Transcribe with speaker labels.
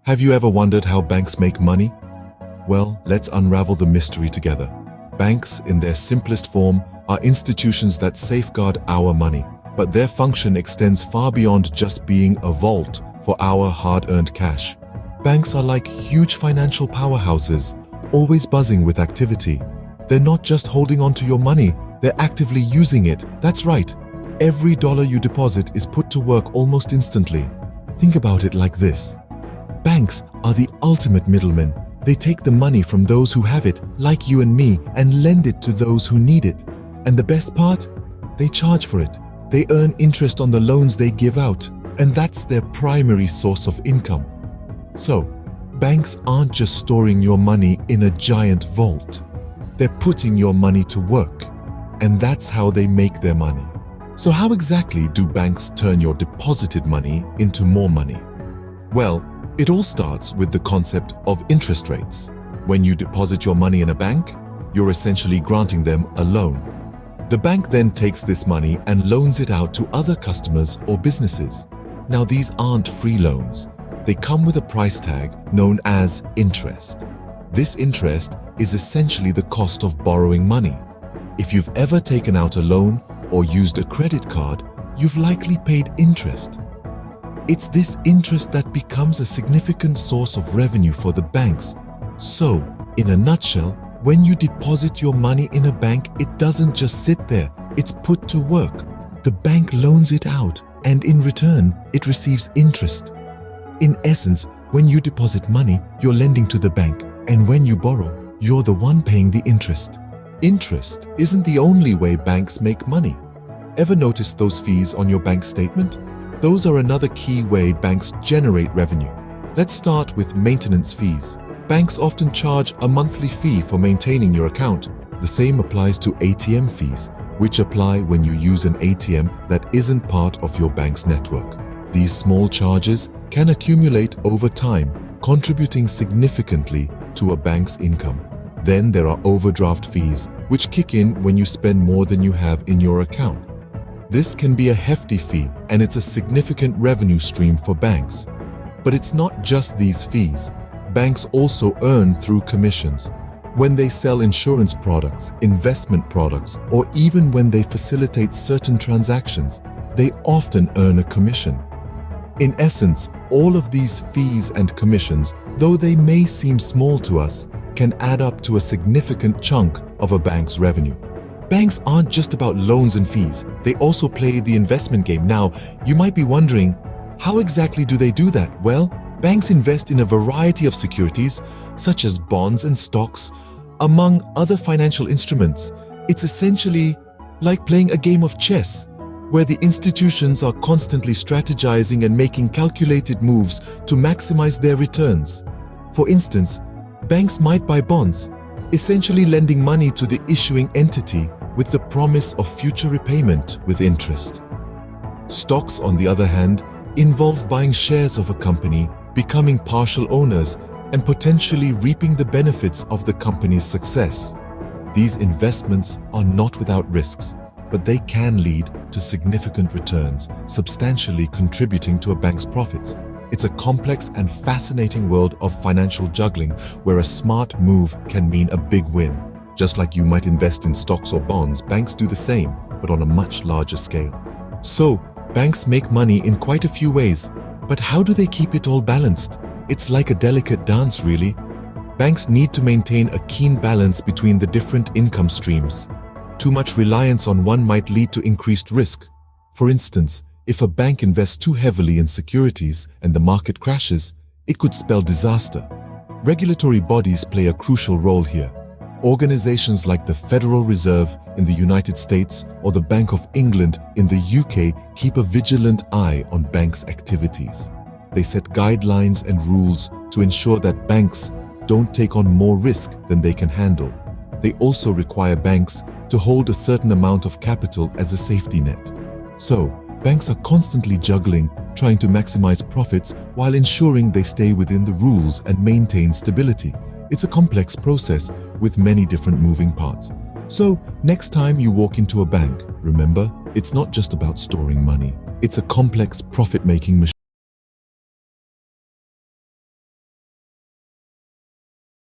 Speaker 1: Have you ever wondered how banks make money? Well, let's unravel the mystery together. Banks, in their simplest form, are institutions that safeguard our money, but their function extends far beyond just being a vault for our hard-earned cash. Banks are like huge financial powerhouses, always buzzing with activity. They're not just holding on to your money, they're actively using it. That's right. Every dollar you deposit is put to work almost instantly. Think about it like this. Banks are the ultimate middlemen. They take the money from those who have it, like you and me, and lend it to those who need it. And the best part? They charge for it. They earn interest on the loans they give out, and that's their primary source of income. So, banks aren't just storing your money in a giant vault. They're putting your money to work, and that's how they make their money. So how exactly do banks turn your deposited money into more money? Well, it all starts with the concept of interest rates. When you deposit your money in a bank, you're essentially granting them a loan. The bank then takes this money and loans it out to other customers or businesses. Now, these aren't free loans. They come with a price tag known as interest. This interest is essentially the cost of borrowing money. If you've ever taken out a loan or used a credit card, you've likely paid interest. It's this interest that becomes a significant source of revenue for the banks. So, in a nutshell, when you deposit your money in a bank, it doesn't just sit there, it's put to work. The bank loans it out, and in return, it receives interest. In essence, when you deposit money, you're lending to the bank, and when you borrow, you're the one paying the interest. Interest isn't the only way banks make money. Ever notice those fees on your bank statement? Those are another key way banks generate revenue. Let's start with maintenance fees. Banks often charge a monthly fee for maintaining your account. The same applies to ATM fees, which apply when you use an ATM that isn't part of your bank's network. These small charges can accumulate over time, contributing significantly to a bank's income. Then there are overdraft fees, which kick in when you spend more than you have in your account. This can be a hefty fee, and it's a significant revenue stream for banks. But it's not just these fees. Banks also earn through commissions. When they sell insurance products, investment products, or even when they facilitate certain transactions, they often earn a commission. In essence, all of these fees and commissions, though they may seem small to us, can add up to a significant chunk of a bank's revenue. Banks aren't just about loans and fees, they also play the investment game. Now, you might be wondering, how exactly do they do that? Well, banks invest in a variety of securities, such as bonds and stocks, among other financial instruments. It's essentially like playing a game of chess, where the institutions are constantly strategizing and making calculated moves to maximize their returns. For instance, banks might buy bonds, essentially lending money to the issuing entity with the promise of future repayment with interest. Stocks, on the other hand, involve buying shares of a company, becoming partial owners, and potentially reaping the benefits of the company's success. These investments are not without risks, but they can lead to significant returns, substantially contributing to a bank's profits. It's a complex and fascinating world of financial juggling where a smart move can mean a big win. Just like you might invest in stocks or bonds, banks do the same, but on a much larger scale. So, banks make money in quite a few ways, but how do they keep it all balanced? It's like a delicate dance, really. Banks need to maintain a keen balance between the different income streams. Too much reliance on one might lead to increased risk. For instance, if a bank invests too heavily in securities and the market crashes, it could spell disaster. Regulatory bodies play a crucial role here. Organizations like the Federal Reserve in the United States or the Bank of England in the UK keep a vigilant eye on banks' activities. They set guidelines and rules to ensure that banks don't take on more risk than they can handle. They also require banks to hold a certain amount of capital as a safety net. So, banks are constantly juggling, trying to maximize profits while ensuring they stay within the rules and maintain stability. It's a complex process with many different moving parts. So, next time you walk into a bank, remember, it's not just about storing money. It's a complex profit-making machine.